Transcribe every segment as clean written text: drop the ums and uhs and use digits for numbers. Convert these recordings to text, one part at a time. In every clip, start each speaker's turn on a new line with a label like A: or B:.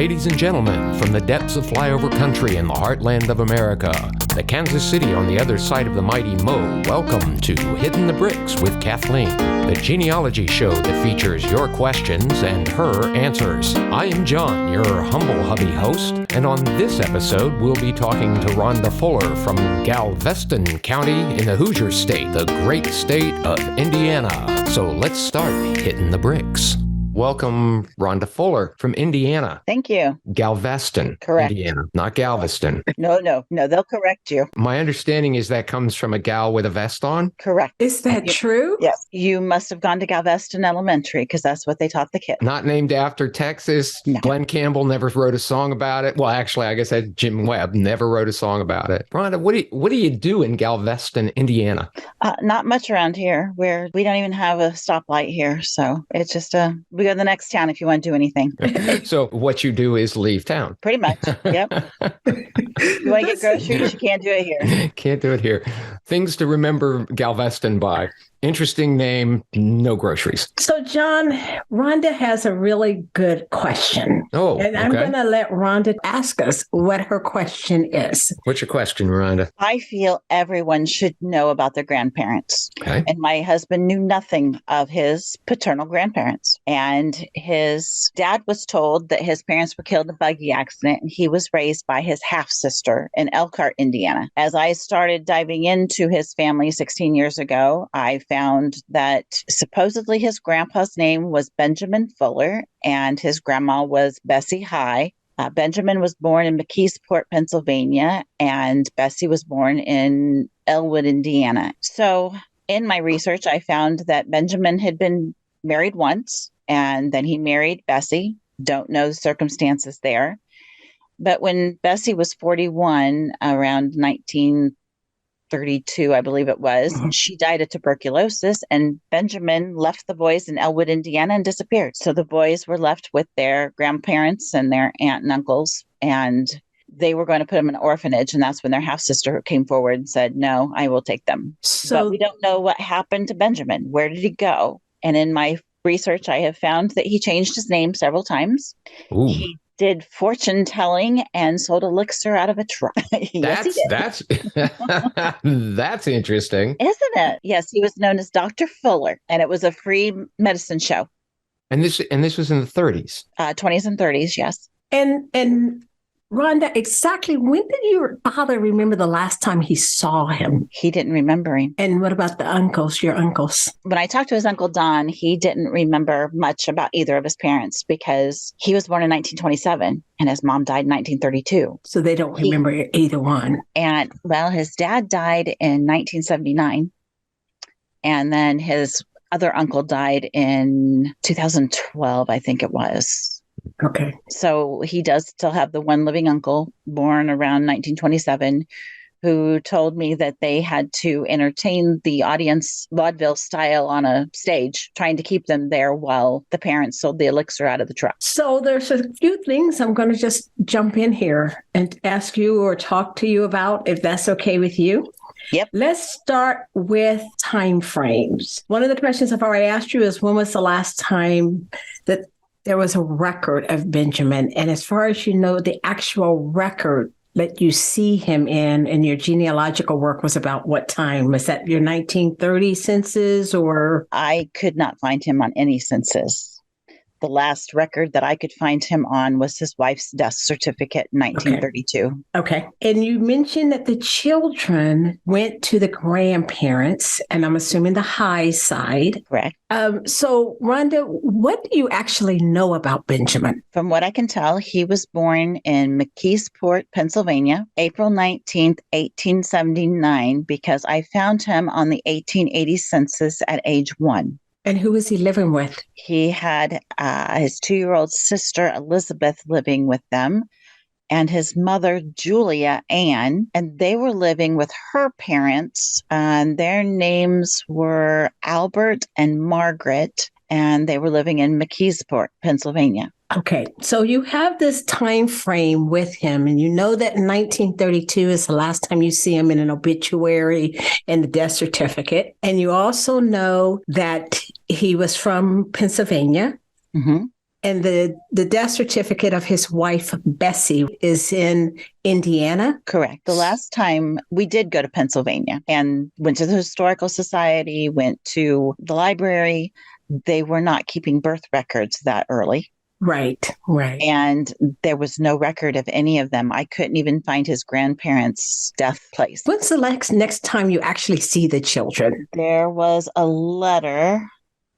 A: Ladies and gentlemen, from the depths of flyover country in the heartland of America, the Kansas City on the other side of the mighty Mo, welcome to Hittin the Bricks with Kathleen, the genealogy show that features your questions and her answers. I am John, your humble hubby host, and on this episode, we'll be talking to Rhonda Fuller from Galveston County in the Hoosier State, the great state of Indiana. So let's start Hittin the Bricks. Welcome, Rhonda Fuller from Indiana.
B: Thank you.
A: Galveston,
B: Correct.
A: Indiana, not Galveston.
B: No, they'll correct you.
A: My understanding is that comes from a gal with a vest on.
B: Correct.
C: Is that true?
B: Yes. You must have gone to Galveston Elementary because that's what they taught the kids.
A: Not named after Texas.
B: No.
A: Glenn Campbell never wrote a song about it. Well, actually, I guess that Jim Webb never wrote a song about it. Rhonda, what do you do in Galveston, Indiana?
B: Not much around here, where we don't even have a stoplight here. So it's just we go to the next town if you want to do anything.
A: So what you do is leave town.
B: Pretty much. Yep. You want to get groceries, you can't do it here.
A: Can't do it here. Things to remember Galveston by. Interesting name, no groceries.
C: So, John, Rhonda has a really good question.
A: Oh,
C: and I'm going to let Rhonda ask us what her question is.
A: What's your question, Rhonda?
B: I feel everyone should know about their grandparents.
A: Okay.
B: And my husband knew nothing of his paternal grandparents. And his dad was told that his parents were killed in a buggy accident, and he was raised by his half-sister in Elkhart, Indiana. As I started diving into his family 16 years ago, I found that supposedly his grandpa's name was Benjamin Fuller and his grandma was Bessie High. Benjamin was born in McKeesport, Pennsylvania, and Bessie was born in Elwood, Indiana. So in my research, I found that Benjamin had been married once, and then he married Bessie. Don't know the circumstances there. But when Bessie was 41, around 1932, I believe it was, she died of tuberculosis, and Benjamin left the boys in Elwood, Indiana, and disappeared. So the boys were left with their grandparents and their aunt and uncles, and they were going to put them in an orphanage. And that's when their half-sister came forward and said, no, I will take them. But we don't know what happened to Benjamin. Where did he go? And in my research, I have found that he changed his name several times.
A: Ooh.
B: He did fortune telling and sold elixir out of a truck. Yes, he did.
A: That's interesting,
B: isn't it? Yes, he was known as Dr. Fuller, and it was a free medicine show.
A: And this was in the 30s,
B: 20s and 30s. Yes.
C: And Rhonda, exactly when did your father remember the last time he saw him?
B: He didn't remember him.
C: And what about the uncles, your uncles?
B: When I talked to his uncle Don, he didn't remember much about either of his parents because he was born in 1927 and his mom died in 1932.
C: So they don't remember either one.
B: And well, his dad died in 1979. And then his other uncle died in 2012, I think it was.
C: Okay.
B: So he does still have the one living uncle born around 1927 who told me that they had to entertain the audience vaudeville style on a stage, trying to keep them there while the parents sold the elixir out of the truck.
C: So there's a few things I'm going to just jump in here and ask you or talk to you about, if that's okay with you.
B: Yep.
C: Let's start with time frames. One of the questions I've already asked you is, when was the last time that there was a record of Benjamin? And as far as you know, the actual record that you see him in your genealogical work was about what time? Was that your 1930 census or?
B: I could not find him on any census. The last record that I could find him on was his wife's death certificate in 1932.
C: Okay. And you mentioned that the children went to the grandparents, and I'm assuming the high side.
B: Correct.
C: So, Rhonda, what do you actually know about Benjamin?
B: From what I can tell, he was born in McKeesport, Pennsylvania, April 19th, 1879, because I found him on the 1880 census at age 1.
C: And who was he living with?
B: He had his 2-year-old sister, Elizabeth, living with them, and his mother, Julia Ann, and they were living with her parents, and their names were Albert and Margaret, and they were living in McKeesport, Pennsylvania.
C: Okay, so you have this time frame with him, and you know that in 1932 is the last time you see him in an obituary and the death certificate. And you also know that he was from Pennsylvania.
B: Mm-hmm.
C: And the death certificate of his wife, Bessie, is in Indiana?
B: Correct. The last time we did go to Pennsylvania and went to the Historical Society, went to the library. They were not keeping birth records that early.
C: Right.
B: And there was no record of any of them. I couldn't even find his grandparents' death place.
C: When's the next time you actually see the children?
B: There was a letter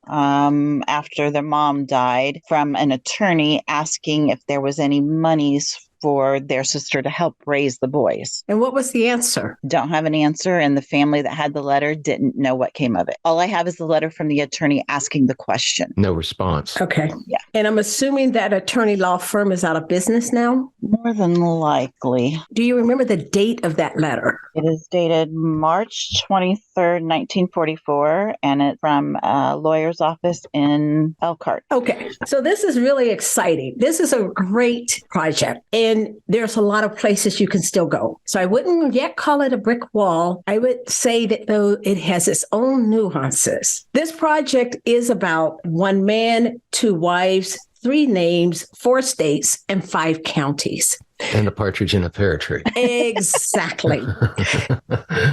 B: after their mom died from an attorney asking if there was any monies for their sister to help raise the boys.
C: And what was the answer?
B: Don't have an answer, and the family that had the letter didn't know what came of it. All I have is the letter from the attorney asking the question.
A: No response.
C: Okay.
B: Yeah.
C: And I'm assuming that attorney law firm is out of business now?
B: More than likely.
C: Do you remember the date of that letter?
B: It is dated March 23rd, 1944, and it's from a lawyer's office in Elkhart.
C: Okay. So this is really exciting. This is a great project. And there's a lot of places you can still go. So I wouldn't yet call it a brick wall. I would say that though it has its own nuances. This project is about one man, two wives, 3 names, 4 states, and 5 counties.
A: And a partridge in a pear tree.
C: Exactly.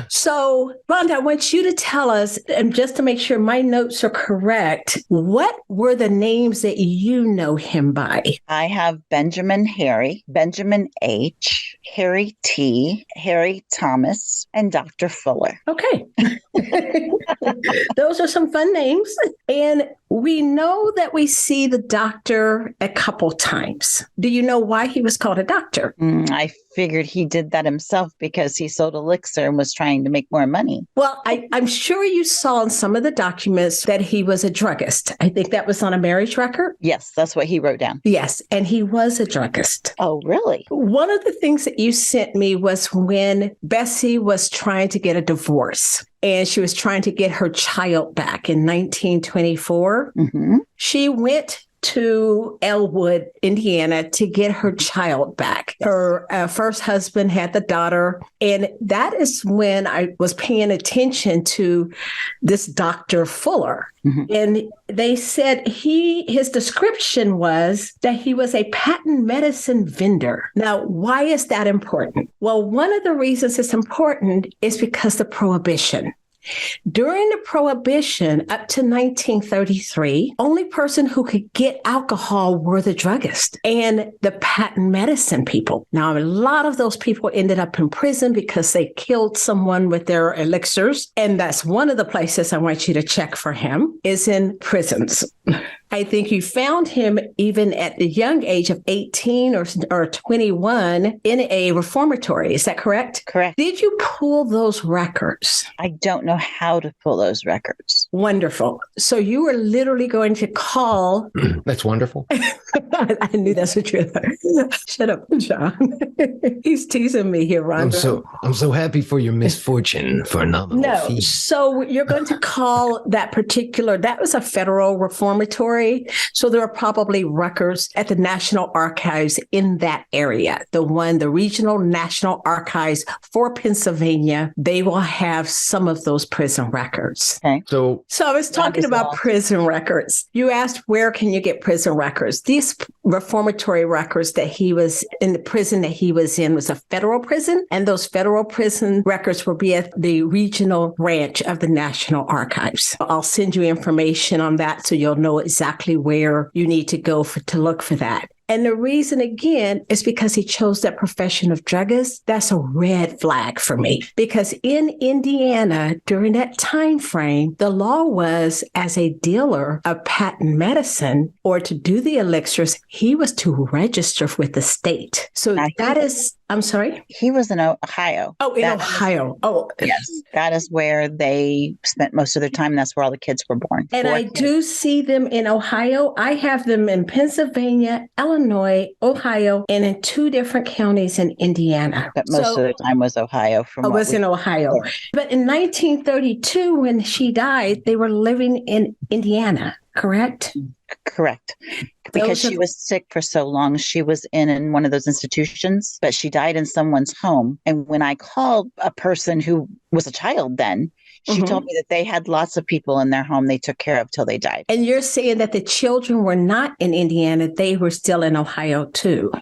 C: So, Rhonda, I want you to tell us, and just to make sure my notes are correct, what were the names that you know him by?
B: I have Benjamin Harry, Benjamin H., Harry T., Harry Thomas, and Dr. Fuller.
C: Okay. Those are some fun names. And we know that we see the doctor a couple times. Do you know why he was called a doctor?
B: I figured he did that himself because he sold elixir and was trying to make more money.
C: Well, I'm sure you saw in some of the documents that he was a druggist. I think that was on a marriage record.
B: Yes, that's what he wrote down.
C: Yes, and he was a druggist.
B: Oh, really?
C: One of the things that you sent me was when Bessie was trying to get a divorce and she was trying to get her child back in 1924.
B: Mm-hmm.
C: She went to Elwood, Indiana, to get her child back.
B: Yes.
C: Her first husband had the daughter. And that is when I was paying attention to this Dr. Fuller. Mm-hmm. And they said his description was that he was a patent medicine vendor. Now, why is that important? Well, one of the reasons it's important is because the Prohibition. During the Prohibition up to 1933, only person who could get alcohol were the druggists and the patent medicine people. Now, a lot of those people ended up in prison because they killed someone with their elixirs. And that's one of the places I want you to check for him is in prisons. I think you found him even at the young age of 18 or 21 in a reformatory. Is that correct?
B: Correct.
C: Did you pull those records?
B: I don't know how to pull those records.
C: Wonderful. So you were literally going to call.
A: That's wonderful.
C: I knew that's the truth. Shut up, John. He's teasing me here, Rhonda.
A: I'm so happy for your misfortune for a nominal fee.
C: So you're going to call that was a federal reformatory. So there are probably records at the National Archives in that area. The regional National Archives for Pennsylvania, they will have some of those prison records.
B: Okay.
C: So I was talking about prison records. You asked, where can you get prison records? These reformatory records that he was in, the prison that he was in was a federal prison, and those federal prison records will be at the regional branch of the National Archives. I'll send you information on that so you'll know exactly where you need to go to look for that. And the reason, again, is because he chose that profession of druggist. That's a red flag for me. Because in Indiana, during that time frame, the law was, as a dealer of patent medicine or to do the elixirs, he was to register with the state. So that is, I'm sorry?
B: He was in Ohio.
C: Oh, in Ohio.
B: Yes. That is where they spent most of their time. That's where all the kids were born.
C: And I do see them in Ohio. I have them in Pennsylvania, Illinois, Ohio, and in 2 different counties in Indiana.
B: But most of the time was Ohio.
C: In Ohio. Yeah. But in 1932, when she died, they were living in Indiana, correct?
B: Correct. Because she was sick for so long. She was in one of those institutions, but she died in someone's home. And when I called a person who was a child then, She told me that they had lots of people in their home they took care of till they died.
C: And you're saying that the children were not in Indiana, they were still in Ohio too,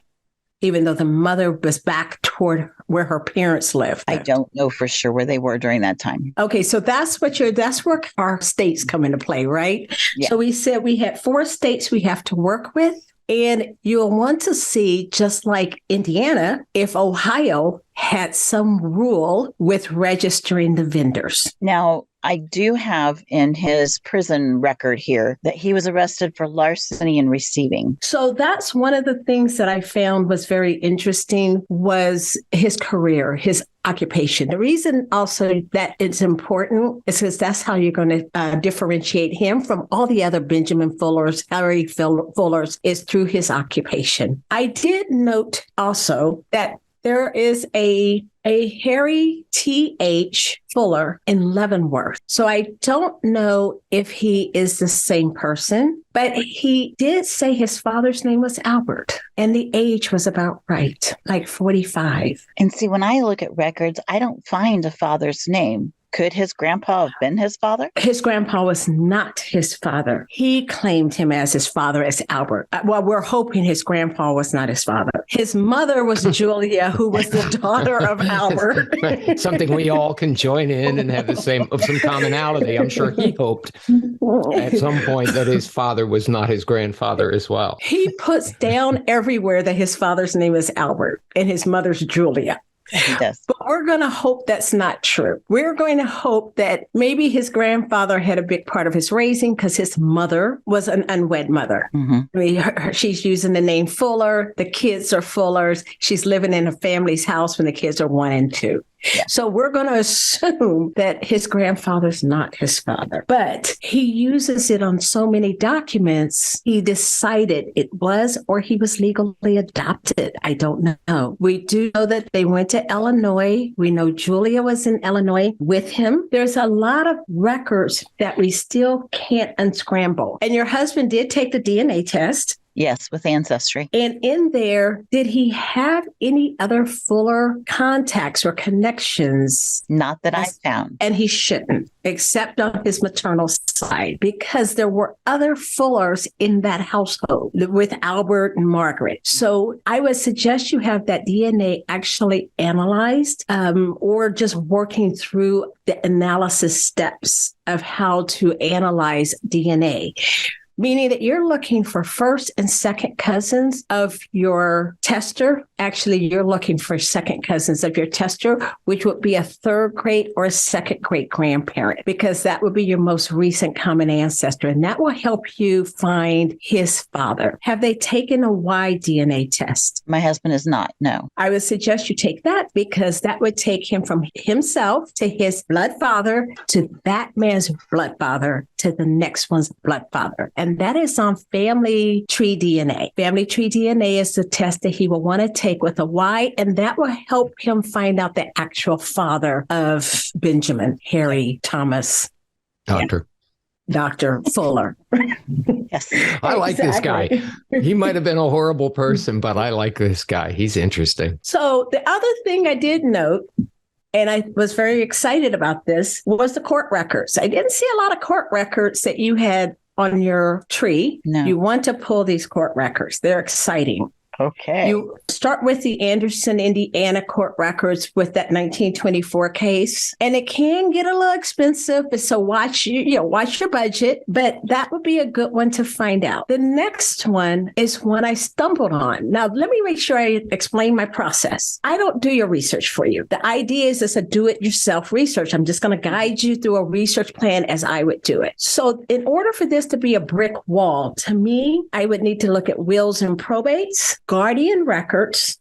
C: even though the mother was back toward where her parents lived.
B: I don't know for sure where they were during that time.
C: Okay, so that's where our states come into play, right?
B: Yeah.
C: So we said we had 4 states we have to work with. And you'll want to see, just like Indiana, if Ohio had some rule with registering the vendors.
B: Now, I do have in his prison record here that he was arrested for larceny and receiving.
C: So that's one of the things that I found was very interesting was his career, his occupation. The reason also that it's important is because that's how you're going to differentiate him from all the other Benjamin Fullers, Harry Fullers, is through his occupation. I did note also that there is a Harry T.H. Fuller in Leavenworth. So I don't know if he is the same person, but he did say his father's name was Albert and the age was about right, like 45.
B: And see, when I look at records, I don't find a father's name. Could his grandpa have been his father?
C: His grandpa was not his father. He claimed him as his father, as Albert. Well, we're hoping his grandpa was not his father. His mother was Julia, who was the daughter of Albert.
A: Something we all can join in and have some commonality. I'm sure he hoped at some point that his father was not his grandfather as well.
C: He puts down everywhere that his father's name is Albert and his mother's Julia.
B: He does.
C: But we're going to hope that's not true. We're going to hope that maybe his grandfather had a big part of his raising because his mother was an unwed mother.
B: Mm-hmm.
C: I mean, she's using the name Fuller. The kids are Fullers. She's living in a family's house when the kids are 1 and 2.
B: Yeah.
C: So we're going to assume that his grandfather's not his father, but he uses it on so many documents. He decided it was, or he was legally adopted. I don't know. We do know that they went to Illinois. We know Julia was in Illinois with him. There's a lot of records that we still can't unscramble. And your husband did take the DNA test.
B: Yes, with Ancestry.
C: And in there, did he have any other Fuller contacts or connections?
B: Not that I found.
C: And he shouldn't, except on his maternal side, because there were other Fullers in that household with Albert and Margaret. So I would suggest you have that DNA actually analyzed or just working through the analysis steps of how to analyze DNA. Meaning that you're looking for first and second cousins of your tester. Actually, you're looking for second cousins of your tester, which would be a third great or a second great grandparent, because that would be your most recent common ancestor. And that will help you find his father. Have they taken a Y DNA test?
B: My husband is not, no.
C: I would suggest you take that because that would take him from himself to his blood father to that man's blood father to the next one's blood father. And that is on family tree DNA. Family tree DNA is the test that he will want to take with a Y, and that will help him find out the actual father of Benjamin, Harry, Thomas. Dr. Fuller.
B: Yes.
A: I like this guy. He might have been a horrible person, but I like this guy. He's interesting.
C: So the other thing I did note, and I was very excited about this, was the court records. I didn't see a lot of court records that you had on your tree.
B: No.
C: You want to pull these court records. They're exciting.
B: Okay.
C: You start with the Anderson, Indiana court records with that 1924 case, and it can get a little expensive. So watch your budget, but that would be a good one to find out. The next one is one I stumbled on. Now, let me make sure I explain my process. I don't do your research for you. The idea is it's a do-it-yourself research. I'm just going to guide you through a research plan as I would do it. So in order for this to be a brick wall, to me, I would need to look at wills and probates, guardian records,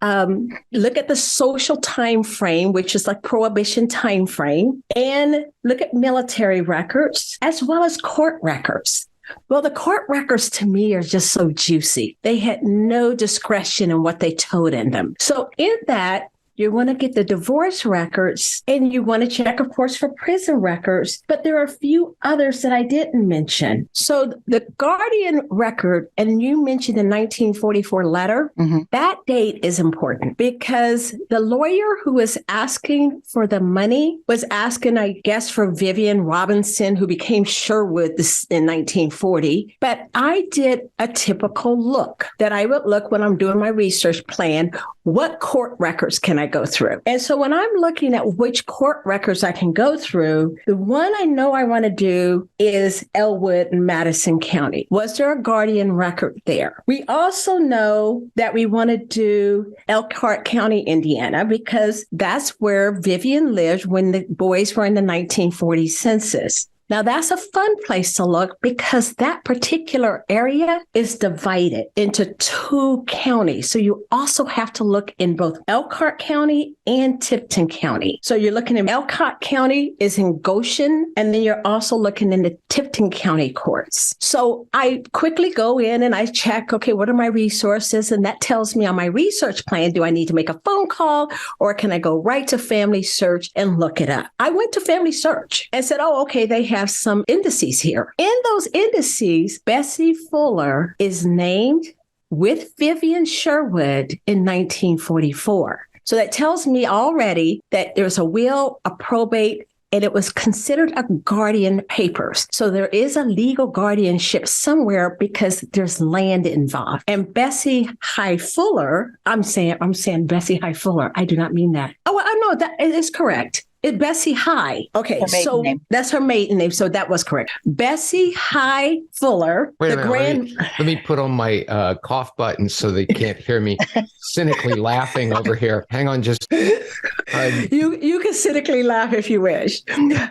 C: look at the social time frame, which is like Prohibition time frame, and look at military records as well as court records. Well, the court records to me are just so juicy. They had no discretion in what they told in them. So in that, you want to get the divorce records, and you want to check, of course, for prison records. But there are a few others that I didn't mention. So the guardian record, and you mentioned the 1944 letter, that date is important because the lawyer who was asking for the money was asking, I guess, for Vivian Robinson, who became Sherwood in 1940. But I did a typical look that I would look when I'm doing my research plan. What court records can I go through? And so when I'm looking at which court records I can go through, the one I know I want to do is Elwood and Madison County. Was there a guardian record there? We also know that we want to do Elkhart County, Indiana, because that's where Vivian lived when the boys were in the 1940 census. Now, that's a fun place to look because that particular area is divided into 2 counties. So you also have to look in both Elkhart County and Tipton County. So you're looking in Elkhart County is in Goshen, and then you're also looking in the Tipton County courts. So I quickly go in and I check, okay, what are my resources? And that tells me on my research plan, do I need to make a phone call or can I go right to Family Search and look it up? I went to Family Search and said, oh, okay, they have some indices here. In those indices, Bessie Fuller is named with Vivian Sherwood in 1944. So that tells me already that there's a will, a probate, and it was considered a guardian papers. So there is a legal guardianship somewhere because there's land involved. And Bessie High Fuller, I'm saying Bessie High Fuller. I do not mean that. Oh, I know that is correct. It's Bessie High. Okay, so that's her maiden name. So that was correct. Bessie High Fuller.
A: Wait a minute, let me put on my cough button so they can't hear me cynically laughing over here. Hang on, just
C: you can cynically laugh if you wish.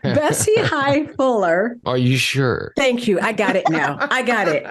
C: Bessie High Fuller.
A: Are you sure?
C: Thank you. I got it now. I got it.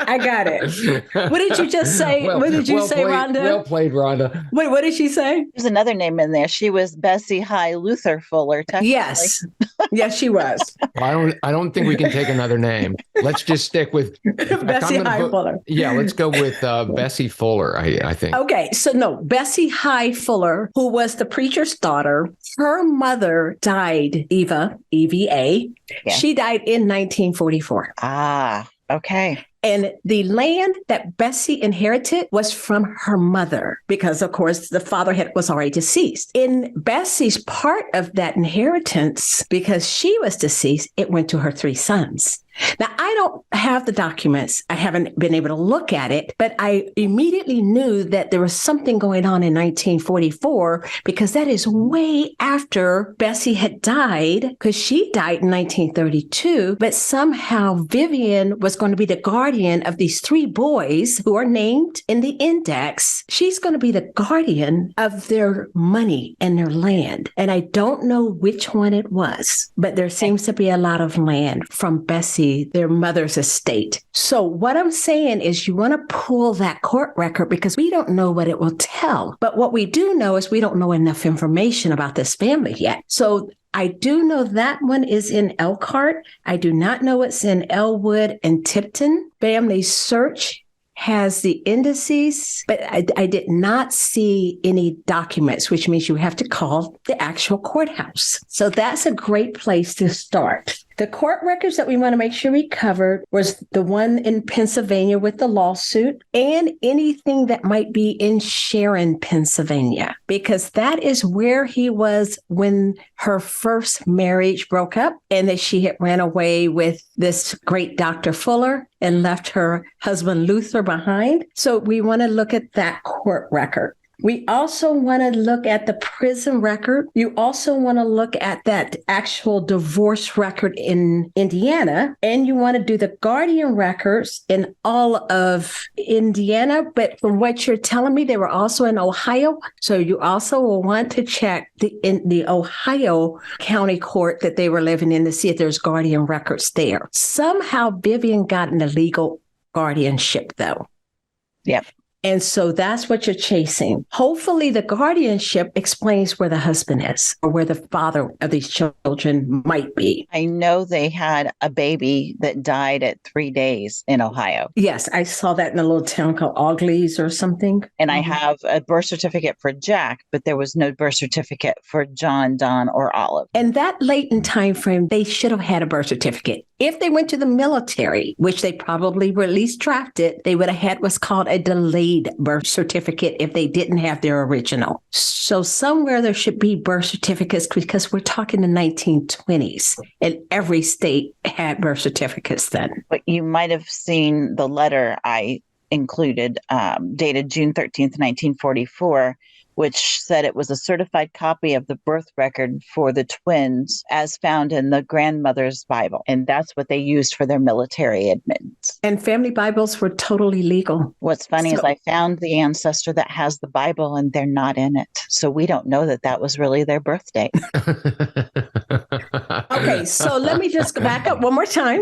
C: What did you just say? What did you say, Rhonda?
A: Well played, Rhonda.
C: Wait, what did she say?
B: There's another name in there. She was Bessie High Luther Fuller.
C: Yes. Yes, she was.
A: Well, I don't think we can take another name. Let's just stick with
C: Bessie High Fuller.
A: Yeah, let's go with Bessie Fuller, I think.
C: Okay, so no, Bessie High Fuller, who was the preacher's daughter, her mother died, Eva, E-V-A. Yeah. She died in 1944.
B: Ah, okay.
C: And the land that Bessie inherited was from her mother because, of course, the father was already deceased. In Bessie's part of that inheritance, because she was deceased, it went to her 3 sons. Now, I don't have the documents. I haven't been able to look at it, but I immediately knew that there was something going on in 1944 because that is way after Bessie had died, because she died in 1932, but somehow Vivian was going to be the guardian of these 3 boys who are named in the index. She's going to be the guardian of their money and their land. And I don't know which one it was, but there seems to be a lot of land from Bessie, their mother's estate. So what I'm saying is you want to pull that court record because we don't know what it will tell. But what we do know is we don't know enough information about this family yet. So I do know that one is in Elkhart. I do not know it's in Elwood and Tipton. Family Search has the indices, but I did not see any documents, which means you have to call the actual courthouse. So that's a great place to start. The court records that we want to make sure we covered was the one in Pennsylvania with the lawsuit and anything that might be in Sharon, Pennsylvania, because that is where he was when her first marriage broke up and that she had ran away with this great Dr. Fuller and left her husband Luther behind. So we want to look at that court record. We also want to look at the prison record. You also want to look at that actual divorce record in Indiana. And you want to do the guardian records in all of Indiana. But from what you're telling me, they were also in Ohio. So you also will want to check in the Ohio County Court that they were living in to see if there's guardian records there. Somehow Vivian got an illegal guardianship, though.
B: Yep.
C: And so that's what you're chasing. Hopefully the guardianship explains where the husband is or where the father of these children might be.
B: I know they had a baby that died at 3 days in Ohio.
C: Yes, I saw that in a little town called Augleys or something.
B: And I have a birth certificate for Jack, but there was no birth certificate for John, Don, or Olive.
C: And that late in time frame, they should have had a birth certificate. If they went to the military, which they probably were at least drafted, they would have had what's called a delayed birth certificate if they didn't have their original. So somewhere there should be birth certificates because we're talking the 1920s and every state had birth certificates then.
B: But you might have seen the letter I included, dated June 13th, 1944, which said it was a certified copy of the birth record for the twins as found in the grandmother's Bible. And that's what they used for their military admittance.
C: And family Bibles were totally legal.
B: What's funny is I found the Ancestor that has the Bible and they're not in it. So we don't know that that was really their birthday.
C: Okay, so let me just go back up one more time.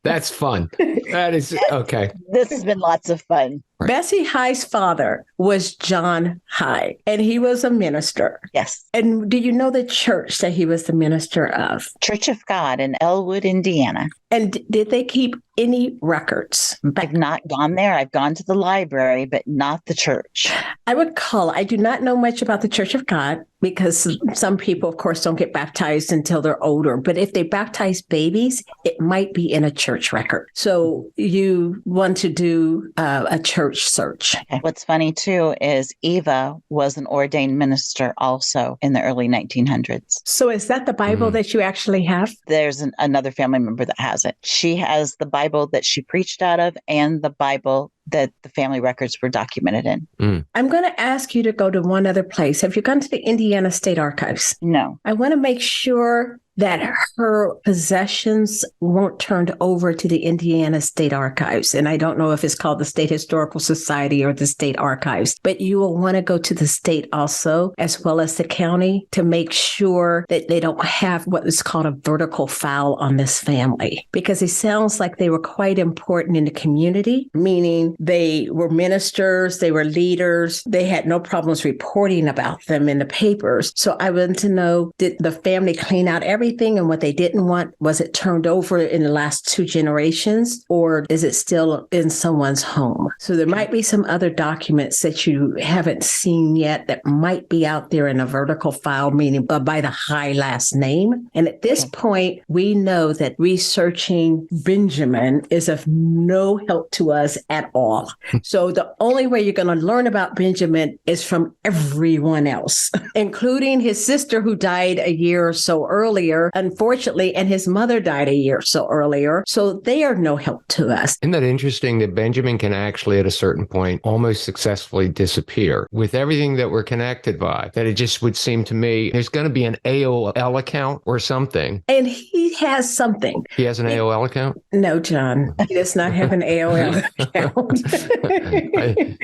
A: That's fun. That is okay.
B: This has been lots of fun.
A: Right.
C: Bessie High's father was John High, and he was a minister.
B: Yes.
C: And do you know the church that he was the minister of?
B: Church of God in Elwood, Indiana.
C: And did they keep any records?
B: I've not gone there. I've gone to the library, but not the church.
C: I do not know much about the Church of God because some people, of course, don't get baptized until they're older. But if they baptize babies, it might be in a church record. So you want to do a church search.
B: Okay. What's funny, too, is Eva was an ordained minister also in the early 1900s.
C: So is that the Bible that you actually have?
B: There's another family member that has it. She has the Bible that she preached out of and the Bible that the family records were documented in.
C: I'm going to ask you to go to one other place. Have you gone to the Indiana State Archives?
B: No.
C: I want to make sure that her possessions weren't turned over to the Indiana State Archives. And I don't know if it's called the State Historical Society or the State Archives, but you will want to go to the state also, as well as the county, to make sure that they don't have what is called a vertical file on this family, because it sounds like they were quite important in the community, meaning they were ministers, they were leaders, they had no problems reporting about them in the papers. So I want to know, did the family clean out everything? And what they didn't want, was it turned over in the last 2 generations, or is it still in someone's home? So there might be some other documents that you haven't seen yet that might be out there in a vertical file, meaning by the High last name. And at this point, we know that researching Benjamin is of no help to us at all. So the only way you're going to learn about Benjamin is from everyone else, including his sister who died a year or so earlier, unfortunately, and his mother died a year or so earlier. So they are no help to us.
A: Isn't that interesting that Benjamin can actually, at a certain point, almost successfully disappear with everything that we're connected by? That it just would seem to me there's going to be an AOL account or something.
C: And he has something.
A: He has an AOL account?
C: No, John. He does not have an AOL account.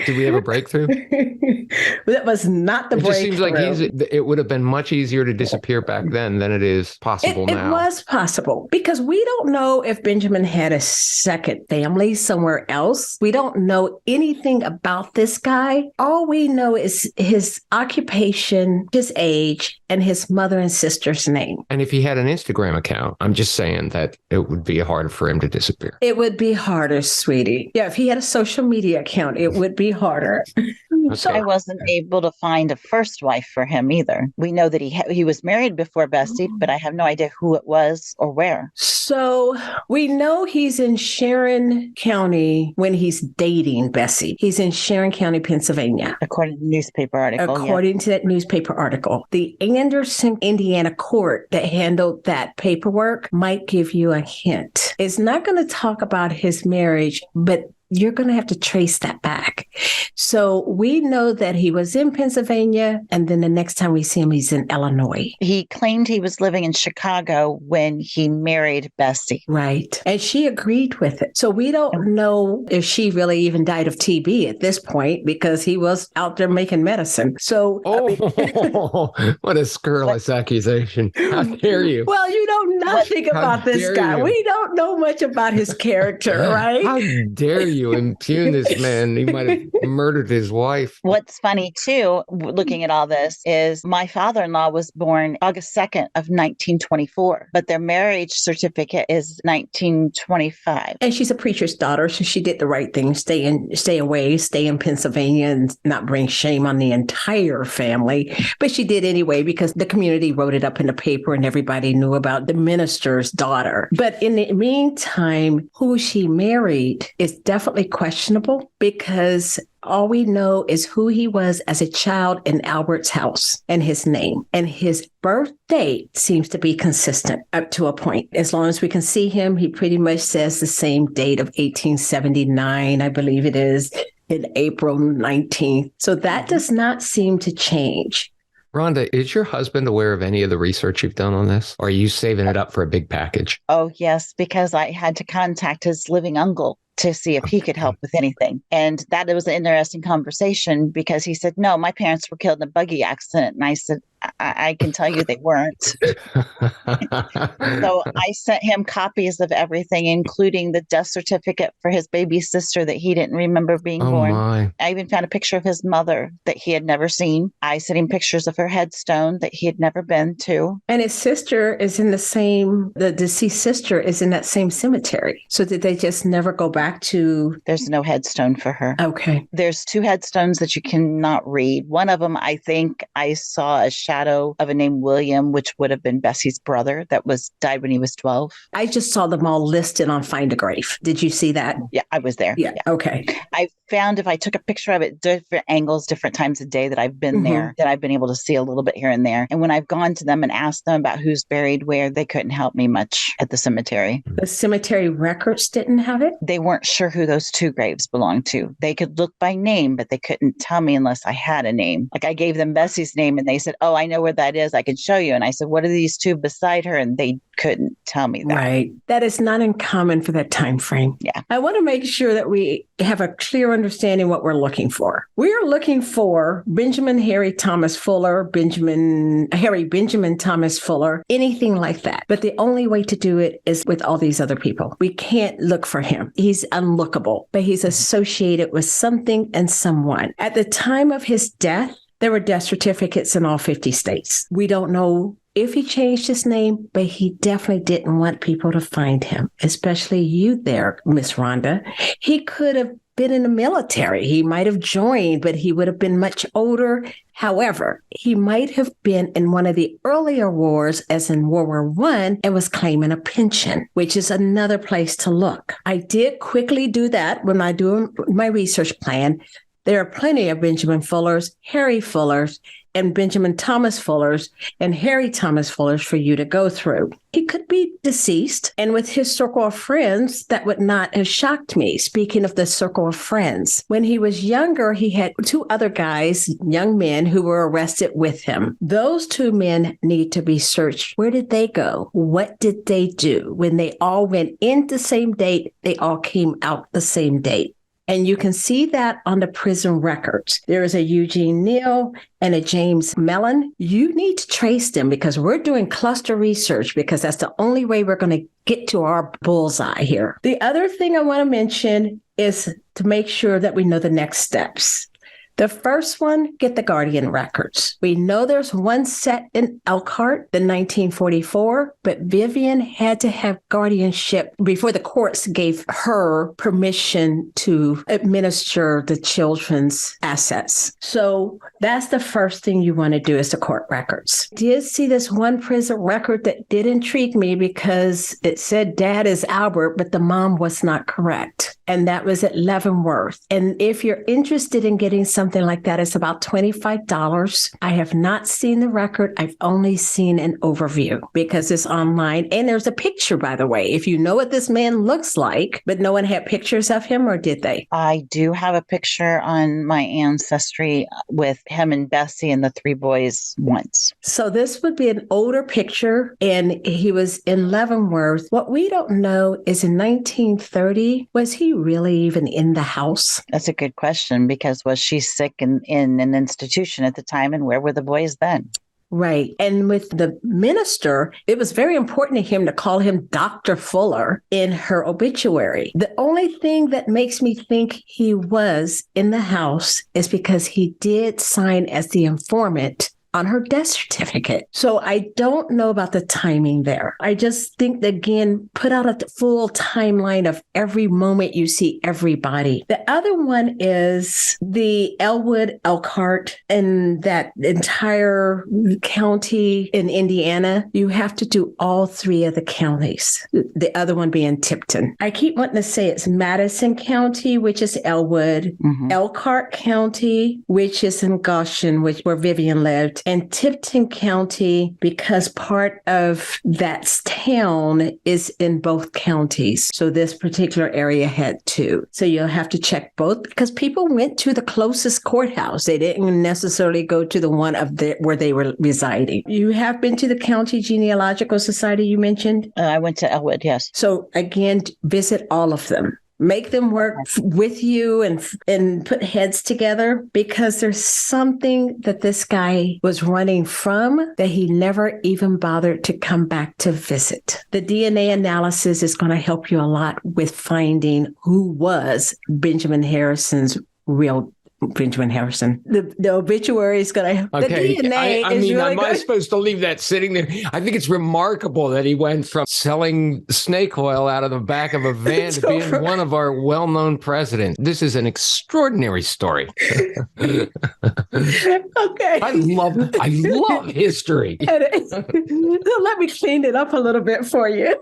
A: Did we have a breakthrough?
C: That was not the breakthrough.
A: It just seems like it would have been much easier to disappear back then than it is possible now.
C: It was possible because we don't know if Benjamin had a second family somewhere else. We don't know anything about this guy. All we know is his occupation, his age, and his mother and sister's name.
A: And if he had an Instagram account, I'm just saying that it would be harder for him to disappear.
C: It would be harder, sweetie. Yeah, if he had a social media account, it would be harder.
A: Okay.
B: So I wasn't able to find a first wife for him either. We know that he was married before Bessie, but I have no idea who it was or where.
C: So we know he's in Sharon County when he's dating Bessie. He's in Sharon County, Pennsylvania.
B: According to the newspaper article.
C: According to that newspaper article. The Anderson, Indiana court that handled that paperwork might give you a hint. It's not going to talk about his marriage, but you're going to have to trace that back. So we know that he was in Pennsylvania, and then the next time we see him, he's in Illinois.
B: He claimed he was living in Chicago when he married Bessie.
C: Right. And she agreed with it. So we don't know if she really even died of TB at this point because he was out there making medicine. So,
A: what a scurrilous accusation. How dare you?
C: Well, you don't nothing about this guy. We don't know much about his character, right?
A: How dare you impugn this man? He might have murdered his wife.
B: What's funny, too, looking at all this, is my father-in-law was born August 2nd of 1924, but their marriage certificate is 1925.
C: And she's a preacher's daughter, so she did the right thing. Stay away, stay in Pennsylvania and not bring shame on the entire family. But she did anyway because the community wrote it up in the paper and everybody knew about the minister's daughter. But in the meantime, who she married is definitely questionable because all we know is who he was as a child in Albert's house and his name. And his birth date seems to be consistent up to a point. As long as we can see him, he pretty much says the same date of 1879, I believe it is, in April 19th. So that does not seem to change.
A: Rhonda, is your husband aware of any of the research you've done on this? Or are you saving it up for a big package?
B: Oh, yes, because I had to contact his living uncle to see if he could help with anything. And that was an interesting conversation because he said, no, my parents were killed in a buggy accident. And I said, I can tell you they weren't. So I sent him copies of everything, including the death certificate for his baby sister that he didn't remember being born.
A: My.
B: I even found a picture of his mother that he had never seen. I sent him pictures of her headstone that he had never been to.
C: And his sister is in the deceased sister is in that same cemetery. So did they just never go back to?
B: There's no headstone for her.
C: Okay.
B: There's 2 headstones that you cannot read. One of them, I think I saw a shadow of a name William, which would have been Bessie's brother that died when he was 12.
C: I just saw them all listed on Find a Grave. Did you see that?
B: Yeah, I was there.
C: Yeah. Okay.
B: I found if I took a picture of it, different angles, different times of day that I've been there, that I've been able to see a little bit here and there. And when I've gone to them and asked them about who's buried where, they couldn't help me much at the cemetery.
C: The cemetery records didn't have it?
B: They weren't sure who those 2 graves belonged to. They could look by name, but they couldn't tell me unless I had a name. Like I gave them Bessie's name and they said, oh, I know where that is. I can show you. And I said, what are these 2 beside her? And they couldn't tell me that.
C: Right. That is not uncommon for that time frame.
B: Yeah.
C: I want to make sure that we have a clear understanding what we're looking for. We are looking for Benjamin Harry Thomas Fuller, Benjamin Thomas Fuller, anything like that. But the only way to do it is with all these other people. We can't look for him. He's unlookable, but he's associated with something and someone. At the time of his death, there were death certificates in all 50 states. We don't know if he changed his name, but he definitely didn't want people to find him, especially you there, Miss Rhonda. He could have been in the military. He might have joined, but he would have been much older. However, he might have been in one of the earlier wars, as in World War I, and was claiming a pension, which is another place to look. I did quickly do that when I do my research plan. There are plenty of Benjamin Fullers, Harry Fullers, and Benjamin Thomas Fullers and Harry Thomas Fullers for you to go through. He could be deceased, and with his circle of friends, that would not have shocked me. Speaking of the circle of friends, when he was younger, he had 2 other guys, young men, who were arrested with him. Those 2 men need to be searched. Where did they go? What did they do? When they all went in the same date, they all came out the same date. And you can see that on the prison records. There is a Eugene Neal and a James Mellon. You need to trace them because we're doing cluster research because that's the only way we're going to get to our bullseye here. The other thing I want to mention is to make sure that we know the next steps. The first one, get the Guardian records. We know there's one set in Elkhart, the 1944, but Vivian had to have guardianship before the courts gave her permission to administer the children's assets. So that's the first thing you want to do is the court records. I did see this one prison record that did intrigue me because it said dad is Albert, but the mom was not correct. And that was at Leavenworth. And if you're interested in getting something like that, it's about $25. I have not seen the record. I've only seen an overview because it's online. And there's a picture, by the way, if you know what this man looks like, but no one had pictures of him, or did they?
B: I do have a picture on my Ancestry with him and Bessie and the 3 boys once.
C: So this would be an older picture, and he was in Leavenworth. What we don't know is in 1930, was he really even in the house?
B: That's a good question because was she sick in an institution at the time, and where were the boys then?
C: Right. And with the minister, it was very important to him to call him Dr. Fuller in her obituary. The only thing that makes me think he was in the house is because he did sign as the informant on her death certificate. So I don't know about the timing there. I just think that, again, put out a full timeline of every moment you see everybody. The other one is the Elwood, Elkhart, and that entire county in Indiana. You have to do all three of the counties, the other one being Tipton. I keep wanting to say it's Madison County, which is Elwood, Elkhart County, which is in Goshen, where Vivian lived, and Tipton County, because part of that town is in both counties. So this particular area had two. So you'll have to check both because people went to the closest courthouse. They didn't necessarily go to the one where they were residing. You have been to the County Genealogical Society you mentioned?
B: I went to Elwood, yes.
C: So again, visit all of them. Make them work with you and put heads together, because there's something that this guy was running from that he never even bothered to come back to visit. The DNA analysis is going to help you a lot with finding who was Benjamin Harrison's real Benjamin Harrison. The obituary is going to...
A: Okay.
C: The DNA
A: I
C: is
A: mean,
C: really
A: am I supposed to leave that sitting there? I think it's remarkable that he went from selling snake oil out of the back of a van to being one of our well-known presidents. This is an extraordinary story.
C: Okay.
A: I love history.
C: Let me clean it up a little bit for you.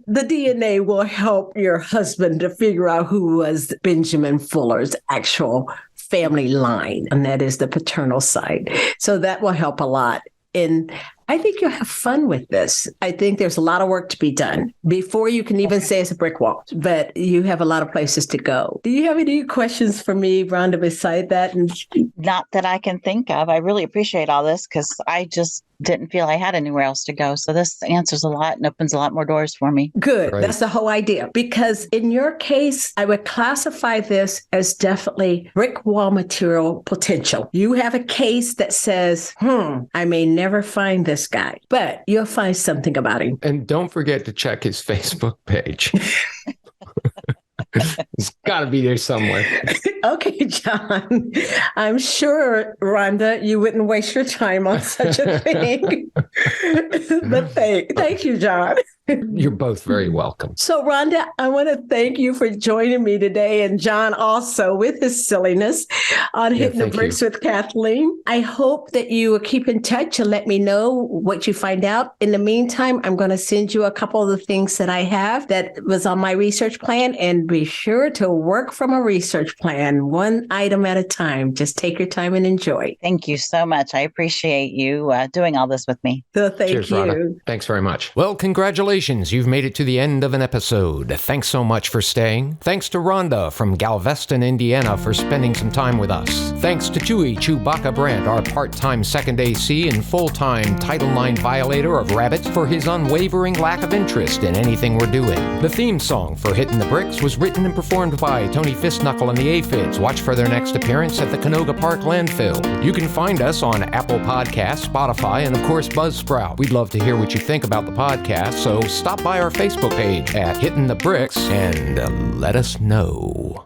C: The DNA will help your husband to figure out who was Benjamin Fuller's actual family line, and that is the paternal side. So that will help a lot. And I think you'll have fun with this. I think there's a lot of work to be done before you can even say it's a brick wall, but you have a lot of places to go. Do you have any questions for me, Rhonda, beside that?
B: Not that I can think of. I really appreciate all this because I just didn't feel I had anywhere else to go. So this answers a lot and opens a lot more doors for me.
C: Good.
A: Right.
C: That's the whole idea. Because in your case, I would classify this as definitely brick wall material potential. You have a case that says, I may never find this guy, but you'll find something about him.
A: And don't forget to check his Facebook page. It's got to be there somewhere.
C: Okay, John. I'm sure, Rhonda, you wouldn't waste your time on such a thing. But thank you, John.
A: You're both very welcome.
C: So, Rhonda, I want to thank you for joining me today, and John also with his silliness on Hittin the Bricks with Kathleen. I hope that you will keep in touch and let me know what you find out. In the meantime, I'm going to send you a couple of the things that I have that was on my research plan, and be sure to work from a research plan, one item at a time. Just take your time and enjoy.
B: Thank you so much. I appreciate you doing all this with me.
C: So Cheers, you.
A: Rhonda. Thanks very much. Well, congratulations. You've made it to the end of an episode. Thanks so much for staying. Thanks to Rhonda from Galveston, Indiana, for spending some time with us. Thanks to Chewbacca Brandt, our part-time second AC and full-time Title IX violator of rabbits, for his unwavering lack of interest in anything we're doing. The theme song for Hittin the Bricks was written and performed by Tony Fistknuckle and the Aphids. Watch for their next appearance at the Canoga Park landfill. You can find us on Apple Podcasts, Spotify, and of course Buzzsprout. We'd love to hear what you think about the podcast, so stop by our Facebook page at Hittin the Bricks and let us know.